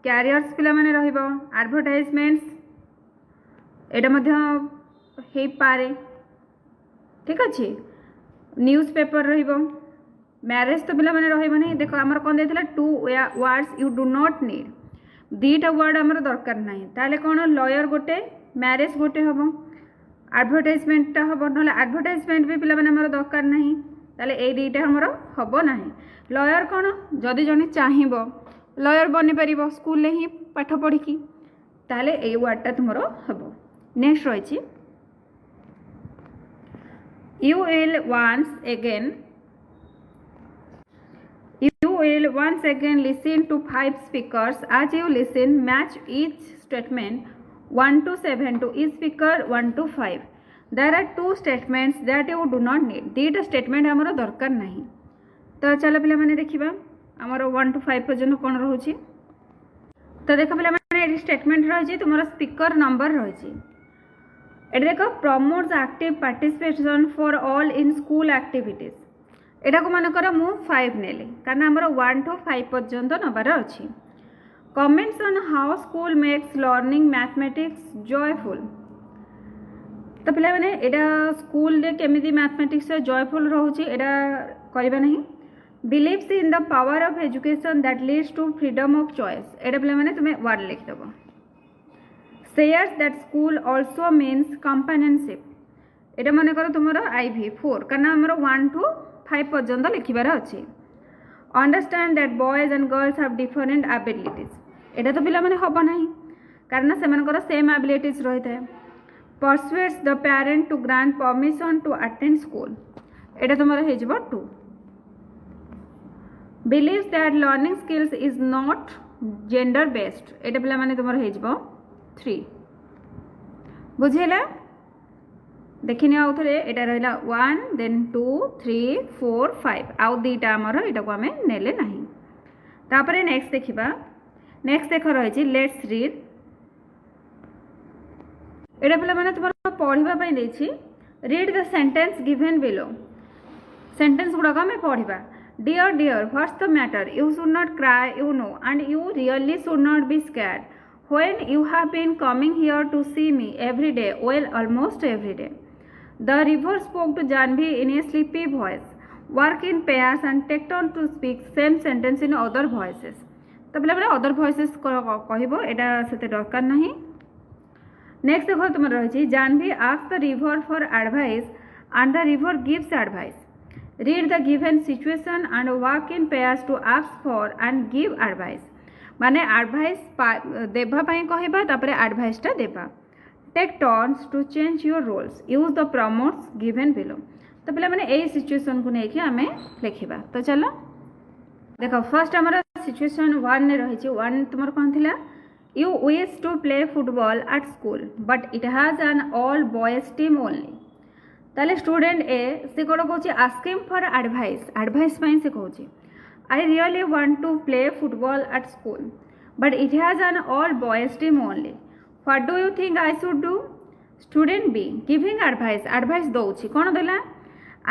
कैरियर्स पिला माने रहिबो एडवर्टाइजमेंट्स एटा मध्य हे पारे ठीक अछि न्यूज़ पेपर रहिबो मैरेज तो पिला माने रहिबो नहीं देखो हमर कोन देथिला 2 words you do not need दीटा वर्ड हमर दरकार नहीं ताले कोन लॉयर गोटे मैरेज गोटे हबो एडवर्टाइजमेंट ता हबो नले एडवर्टाइजमेंट भी पिला माने हमर दरकार नहीं ताले ए दीटा हमर हबो नहीं। लॉयर कौन जदि जने चाहिबो लॉयर बनी पारिबो स्कूल ले ही पाठ पढ़ी की ताले ए वर्डटा तुमरो हबो। नेक्स्ट रही you will once again listen to 5 speakers as you listen match each statement 1 to 7 to each speaker 1 to 5 there are 2 statements that you do not need दीटा स्टेटमेंट हमरो दरकार नहीं। तो चलो पिला माने देखिबा हमरो 1 to 5 पर्यंत कोन रहउची तो देखो पिला माने स्टेटमेंट रही तुम स्पीकर नंबर रही ये देख promotes active participation for all in school activities एटा को मानकर मु 5 नेली कारण हमर 1 to 5 पर्यंत नबार अछि। Comments on how school makes learning mathematics joyful तो पिला माने एटा स्कूल रे केमिति मैथमेटिक्स जॉयफुल रहउची एटा करबा नहीं। Believes in the power of education that leads to freedom of choice एटा पिला माने तुमे वर्ड लिख दबो। Shares that school also means companionship एटा माने करो तुमरो IV 4 कारण हमरो 1 to 5 पर्यंत लिखिबार अछि। Understand that boys and girls have different abilities एटा तो पिला माने हबो नाही कारण से मानकर सेम एबिलिटीज रहिते। Persuades the parent to grant permission to attend school एटा तुमरो हे जबो 2। Believes that learning skills is not gender based एटा पिला माने तुमरो हे जबो 3 बुझेला। देखिने आउ थरे एटा रहला 1 देन 2 3 4 5 आउ दीटा हमर एटा को हमें नेले नाही। तापर नेक्स्ट देखा नेक्स्ट देख रही लेट्स रीड एटा पे मैंने तुम पढ़ाई read the sentence given below sentence गुड़ाक आम पढ़ा dear dear what's the matter you should not cry you know and you really should not be scared when you have been coming here to see me every day, well, almost every day. The river spoke to Janvi in a sleepy voice. Work in pairs and take turn to speak same sentence in other voices. तो बोले other voices कहबो एटा सेते दरकार नहीं. Next देखो तुम रही Janvi asks the river for advice and the river gives advice. Read the given situation and work in pairs to ask for and give advice. माने एडवाइस देवाई कहवा तापर एडवाइसटा देवा. Take turns to change your roles use the prompts given below. तो पे मैंने यही सिचुएशन को लेकिन आम लिखा. तो चलो देख फर्स्ट आमर सिचुएशन 1 रही 1 तुम कौन थी you wish to play football at school but it has an all boys team only. ताले स्टूडेंट ए से कौन कौन आस्किंग फॉर एडवाइस एडवाइस से कौन I really want to play football at school, but it has an all boys team only. What do you think I should do? Student B giving advice. Advice दौची कौन देला?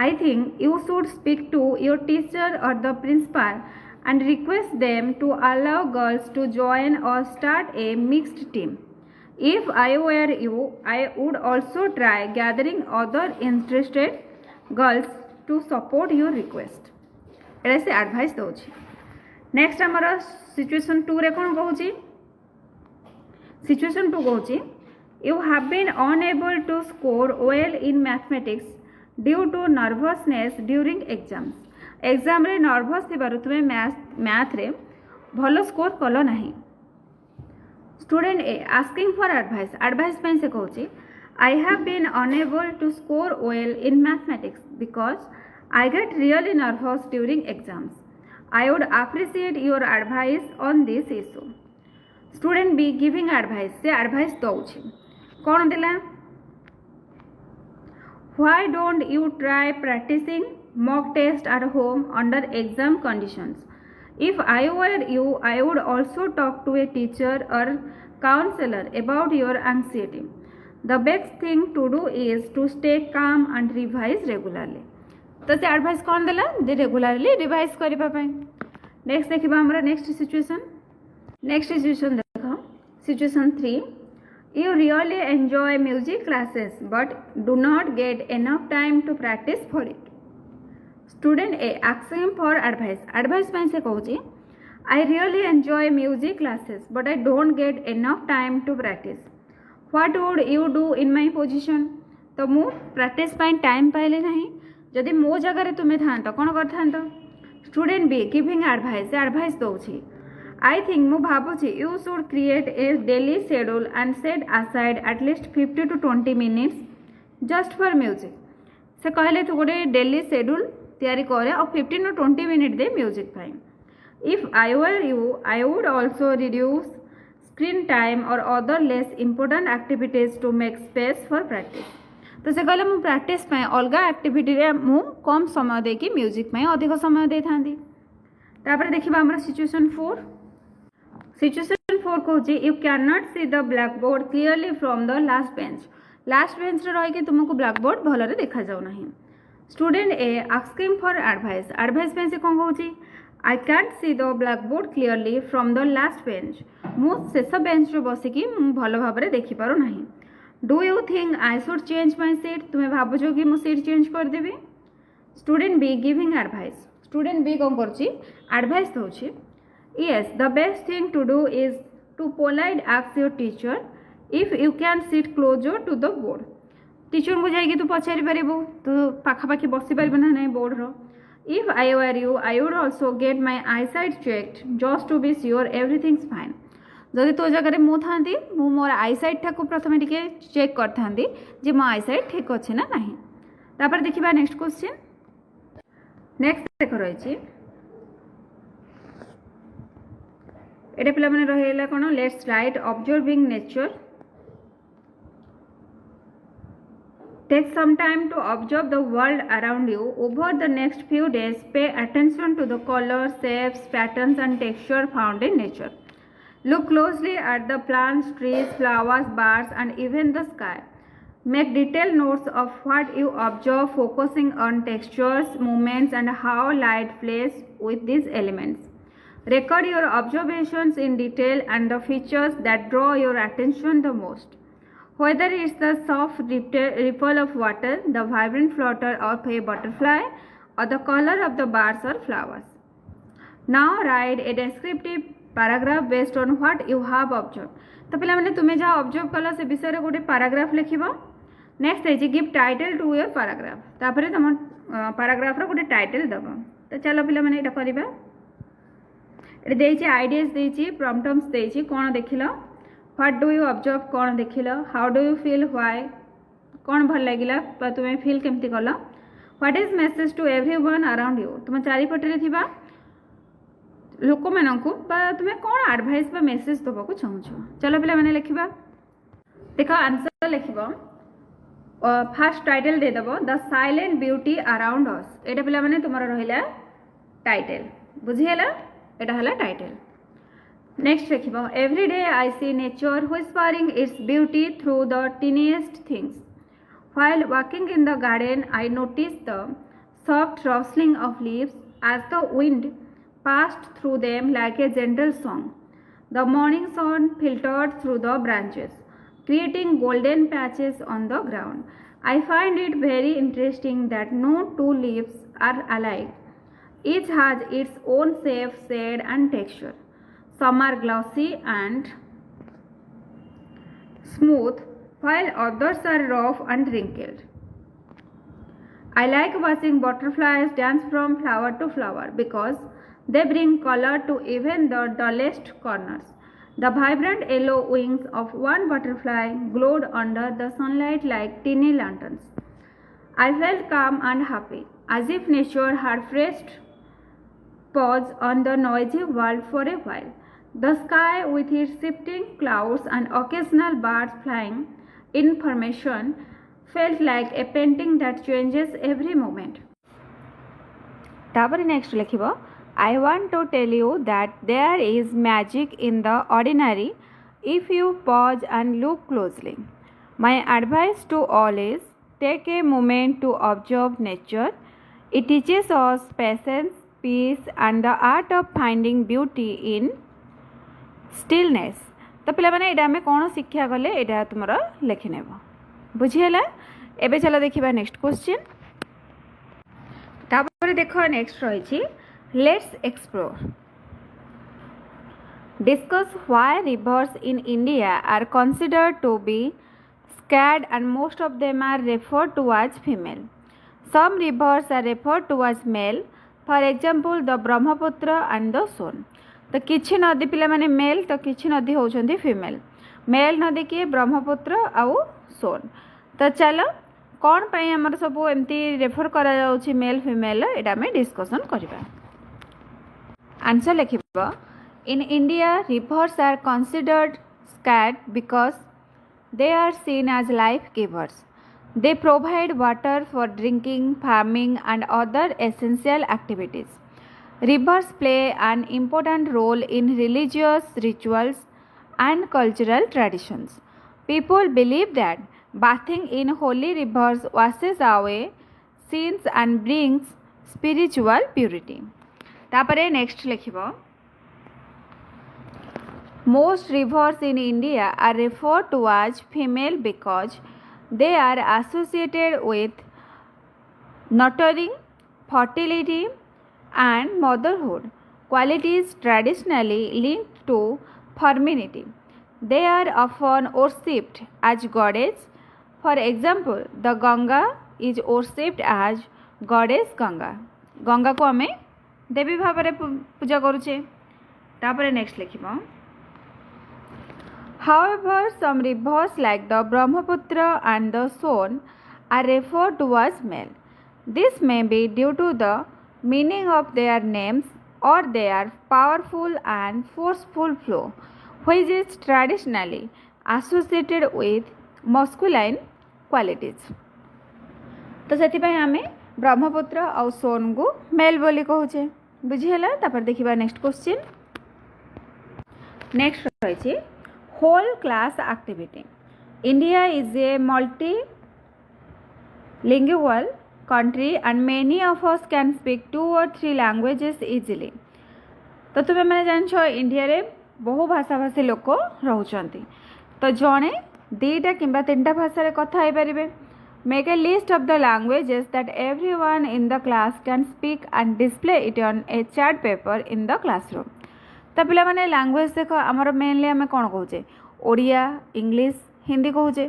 I think you should speak to your teacher or the principal and request them to allow girls to join or start a mixed team. If I were you, I would also try gathering other interested girls to support your request. एटा से advice दौची. Next आमर situation 2 रे कौन कहूँ situation 2 कहूँ you have been unable to score well in mathematics due to nervousness during exams. Exam रे nervous थी तुम्हें मैथ रे भल स्कोर कल ना. Student A asking for advice advice से कहूँ I have been unable to score well in mathematics because I get really nervous during exams. I would appreciate your advice on this issue. Student B giving advice. से advice दौची कौन दिला? Why don't you try practicing mock test at home under exam conditions? If I were you, I would also talk to a teacher or counselor about your anxiety. The best thing to do is to stay calm and revise regularly. तो से advice कौन देला जे regularly revise करने. Next देखा हमारा next situation देख situation 3 you really enjoy music classes but do not get enough time to practise for it. Student A asking for advice advice से कहूँ I really enjoy music classes but I don't get enough time to practise. What would you do in my position. तो मु practice time पाइले नहीं जदि मो जगह तुम्हें था कौन कर. स्टूडेंट बी गिविंग एडवाइस दौची आई थिंक मु भावुची you should create a daily schedule and set aside at least 50 to 20 minutes just for music. से कहले तू गोटे डेली शेड्यूल तैयारी करे और 15 to 20 minutes दे म्यूजिक पाई. If I were you I would also reduce screen time और other less important activities to make space for practice. तो से कहले मु प्रैक्टिस पे अलगा एक्टिविटी रे मु कम समय दे कि म्यूजिक पे अधिक समय दे थांदी. तापर देखिबा हमरा सिचुएशन 4 कहूँ you can not see the black board clearly from the last bench रे रही कि तुमको ब्लैक बोर्ड भलरे देखा जाऊ नहीं. Student A asking for advice से कौन कहूँ I can't see the black board clearly from the last bench मु शेष बेंच रे बसिकी भल भाव में देखिपार नहीं. Do you think I should change my seat तुम्हें भावुच कि मु सीट चेंज करदेवी. Student B giving advice student B कौन करवाइस दूसरी yes the best thing to do is to polite ask your teacher if you can sit closer to the board. Teacher को जाइए तू पचारि पारू तो पाखापाखि बसी पार ना ना बोर्ड रो. If I were you I would also get my eyesight checked just to be sure everything's fine. जदि तो जगह मु था मोर आईसाइट टा को प्रथम टिके चेक करथांदी जे मो आईसाइट ठीक अच्छे ना नहीं. तापर देखिबा नेक्स्ट क्वेश्चन. नेक्स्ट देख रही एटा पिला माने रहेला कोन let's write observing nature. Take some time to observe the world around you. Over the next few days, pay attention to the colors, shapes, patterns, and texture found in nature. Look closely at the plants, trees, flowers, birds, and even the sky. Make detailed notes of what you observe, focusing on textures, movements, and how light plays with these elements. Record your observations in detail and the features that draw your attention the most. Whether it's the soft ripple of water, the vibrant flutter of a butterfly, or the color of the birds or flowers. Now write a descriptive paragraph based on what you have observed. तो पिला माने तुम्हें जहाँ observe कल से विषय रे गोटे पैराग्राफ लिखिबो. नेक्स्ट है give title to your paragraph. तापरे तुम पैराग्राफ रो गोटे टाइटल दबो. तो चलो पिला माने एटा करिबा. एटा देछि आइडियाज देछि प्रॉम्प्टम्स देछि कोन देखिलो. व्हाट डू यू ऑब्जर्व कोन देखिलो. How do you feel why कोन भल लागिला पर तुम्हें फील केमती कलो. What is message to everyone around you. तुम चारि पटरे थिबा लोक मानकु तुम्हें कौन एडवाइस बा मेसेज दबाक चाहूँ. चलो पिला माने लिखिबा. देख आंसर लिखिबो. फास्ट टाइटल दे दबो the silent beauty around us. एटा पिला माने तुमरा रहिला टाइटल. बुझियला एटा हला टाइटल. नेक्स्ट लिखिबो. Every day I see nature whispering its beauty through the tiniest things. While walking in the garden I notice the soft रustling of leaves as the wind passed through them like a gentle song. The morning sun filtered through the branches, creating golden patches on the ground. I find it very interesting that no two leaves are alike. Each has its own shape, shade, and texture. Some are glossy and smooth, while others are rough and wrinkled. I like watching butterflies dance from flower to flower because they bring color to even the dullest corners. The vibrant yellow wings of one butterfly glowed under the sunlight like tiny lanterns. I felt calm and happy, as if nature had pressed pause on the noisy world for a while. The sky, with its shifting clouds and occasional birds flying in formation, felt like a painting that changes every moment. तापर next लिखिबो. I want to tell you that there is magic in the ordinary if you pause and look closely. My advice to all is take a moment to observe nature. It teaches us patience, peace, and the art of finding beauty in stillness. तो पिला माने एटा हमें कौन शिक्षा गले एटा तुमरा लिखि नेबो. बुझियला. एबे चलो देखिबा नेक्स्ट क्वेश्चन. तापर देखो नेक्स्ट रहिछि. Let's explore. Discuss why rivers in India are considered to be sacred and most of them are referred to as female. Some rivers are referred to as male. For example, the Brahmaputra and the Son. तो किछि नदी पिला माने mail तो किछि नदी होउछन्ती female. Mail नदी के ब्रह्मपुत्र आउ सोन. तो चलो कौन पाई हमर सब एमती रेफर करा जाउछि मेल फीमेल एटा में डिस्कशन करबा. Answer लिखिबो. In India, rivers are considered sacred because they are seen as life givers. They provide water for drinking, farming, and other essential activities. Rivers play an important role in religious rituals and cultural traditions. People believe that bathing in holy rivers washes away sins and brings spiritual purity. तापरे next लिखिबो. Most rivers in India are referred to as female because they are associated with nurturing, fertility, and motherhood, qualities traditionally linked to femininity. They are often worshipped as goddess. For example, the Ganga is worshipped as goddess Ganga. Ganga को आमे देवी भाव में पूजा करुचे. तापरे next लिखिबो. However, some rivers like the Brahmaputra and the Son are referred to as male. This may be due to the meaning of their names or their powerful and forceful flow, which is traditionally associated with masculine qualities. तो से आम ब्रह्मपुत्र आउ सोन को mail बोली कहूचे बुझीगला। तापर देखिबा next question. Next रही whole class activity. India is a multi lingual country and many of us can speak 2 or 3 languages easily। तो तुम्हें मैंने जान इंडिया रे बहु भाषा भाषी लोक रोचंती तो जड़े दीटा किंबा 3टा भाषा कथा हो पारे। Make a list of the languages that everyone in the class can speak and display it on A chart paper in the classroom. तो पिला माने लैंग्वेज देख आमर मेनली आम कौन कहे ओडिया इंग्लिश हिंदी कहे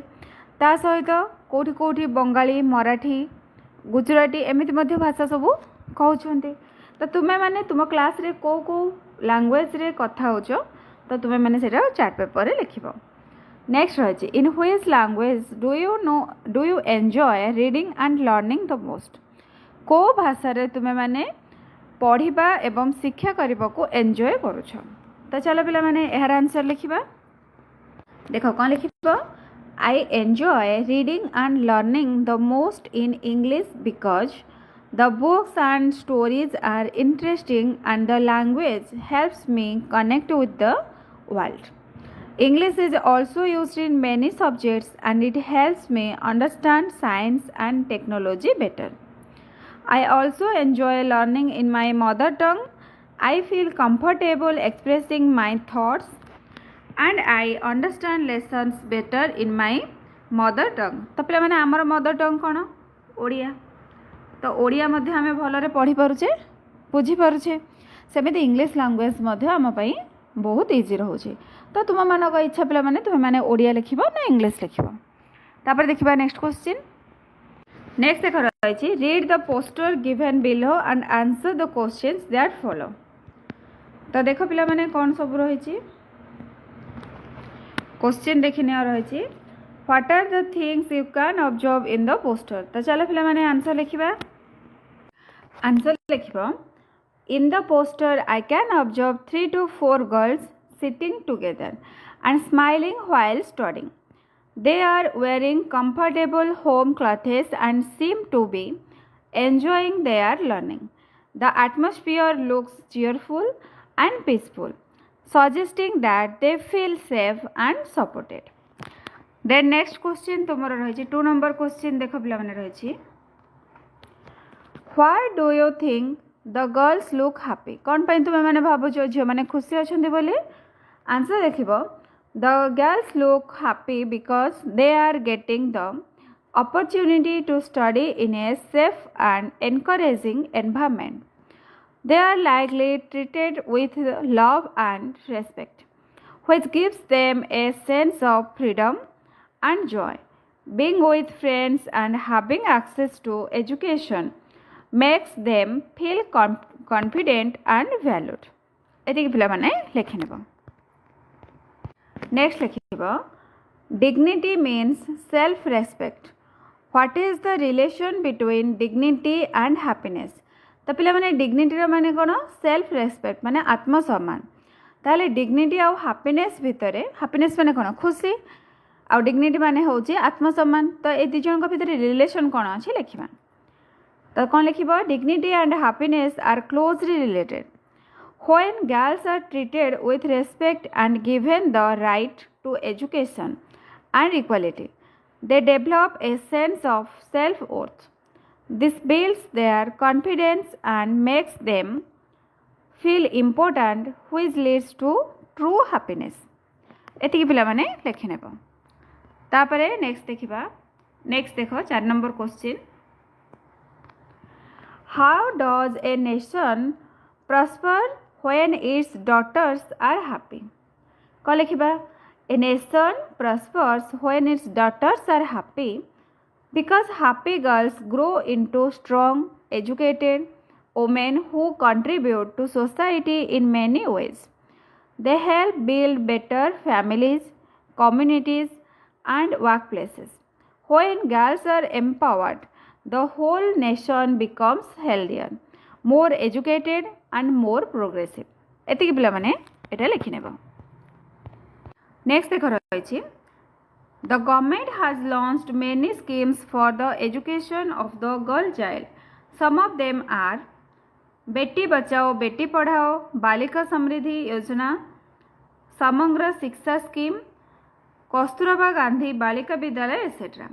ता सहित कोठी कोठी बंगाली मराठी गुजराती एमती भाषा सब कहते। तो तुम्हें माने तुम क्लास रे को लैंग्वेज रे कथा होचो तो तुम्हें माने सेटा चार्ट पेपर रे लिखिबो। नेक्स्ट रही in which language do you enjoy reading and learning the most. को भाषा रे तुम्हें माने पढ़िबा एवं शिक्षा करबा को एंजॉय करूछ। तो चलो पिला माने एहार आंसर लिखिबा। देखो कौन लिखिबो I enjoy reading and learning the most in English because the books and stories are interesting and the language helps me connect with the world. English is also used in many subjects and it helps me understand science and technology better. I also enjoy learning in my mother tongue. I feel comfortable expressing my thoughts and I understand lessons better in my mother tongue। तो पे मैंने आमर mother tongue कौन ओडिया तो ओडिया मध्य आम भलरे पढ़ी पारुचे बुझी पारुचे सेमिति English language मध्य आम पई बहुत इजी रहउचे। तो तुम मानक इच्छा पिला माने तुम माने ओडिया लिखिबो ना इंग्लिश लिखिबो। तापर देखिबा नेक्स्ट क्वेश्चन। नेक्स्ट देख रही read the poster given below and answer the questions that follow. तो देखो पिला माने कौन सब रही क्वेश्चन देखने रही what are the things you can observe in the poster. तो चलो पिला माने आंसर लिखिबा। आंसर लिखिबो in the poster I can observe 3 to 4 girls sitting together and smiling while स्टडीing। They are wearing comfortable home clothes and seem to be enjoying their learning. The atmosphere looks cheerful and peaceful, suggesting that they feel safe and supported. Then next question तुम्हारा रही 2 number question देखो पिला माने रही Why do you think the girls look happy? कौन पाई तुम्हें माने भाबुछ झियो माने खुशी अछंती बोली। आंसर देखिबो the girls look happy because they are getting the opportunity to study in a safe and encouraging environment. They are likely treated with love and respect, which gives them a sense of freedom and joy. Being with friends and having access to education makes them feel confident and valued. एतिक पिला माने लेखि नेबो। Next लिखिबो dignity means self respect. What is the relation between dignity and happiness? तो पिला माने dignity माने कोन सेल्फ रेस्पेक्ट माने आत्मसम्मान। ताले dignity आउ happiness भितरे happiness माने कोन खुशी आउ dignity माने होची आत्मसम्मान। तो ए दि जन को भितरे रिलेशन कोन अछि लिखिबा। तो कोन लिखिबो dignity and happiness are closely related. When girls are treated with respect and given the right to education and equality, they develop a sense of self-worth. This builds their confidence and makes them feel important, which leads to true happiness. एतिकी पिला माने लेखि नेबो। तापरे next देखिबा। Next देखो 4 number question. How does a nation prosper when its daughters are happy? कौन लिखिबा A nation prospers when its daughters are happy because happy girls grow into strong, educated women who contribute to society in many ways. They help build better families, communities, and workplaces. When girls are empowered, the whole nation becomes healthier, more educated, and more progressive. एतिकी पिला माने एटा लिखि नेबो। Next देख रही The government has launched many schemes for the education of the girl child. Some of them are Beti Bachao Beti Padhao, बालिका समृद्धि योजना, समग्र शिक्षा scheme, Kasturba Gandhi Balika Vidyalaya etc.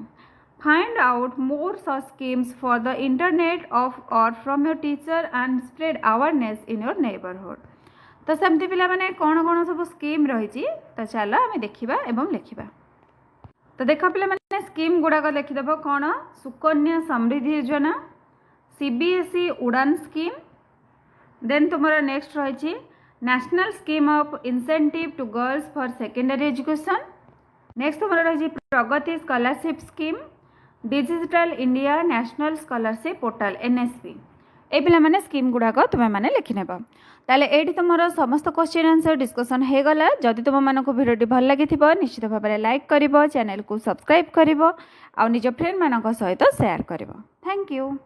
Find out more such schemes for the internet of or from your teacher and spread awareness in your neighborhood. तो सेमती पिला माने कौन कौन सब स्कीम रही तो चलो आम देखा एवं लिखा। तो देख पिला माने स्कीम गुड़ाक लिखिदेव कौन Sukanya Samriddhi Yojana, CBSE Udaan scheme, then तुमर नेक्स्ट रही national scheme of incentive to girls for secondary education, next तुम रही Pragati scholarship scheme, digital India national scholarship portal NSP. ए पिला माने स्कीम गुड़ाक तुम्हें मैंने लिखिनेब। ताले एठी तुमर समस्त क्वेश्चन आंसर डिस्कसन हो गला। जदि तुम मानक भिडियो भल लगी निश्चित भाव में लाइक करिवो, चैनल को सब्सक्राइब करिवो, आ निज फ्रेंड मानक सहित शेयर करिवो। Thank you.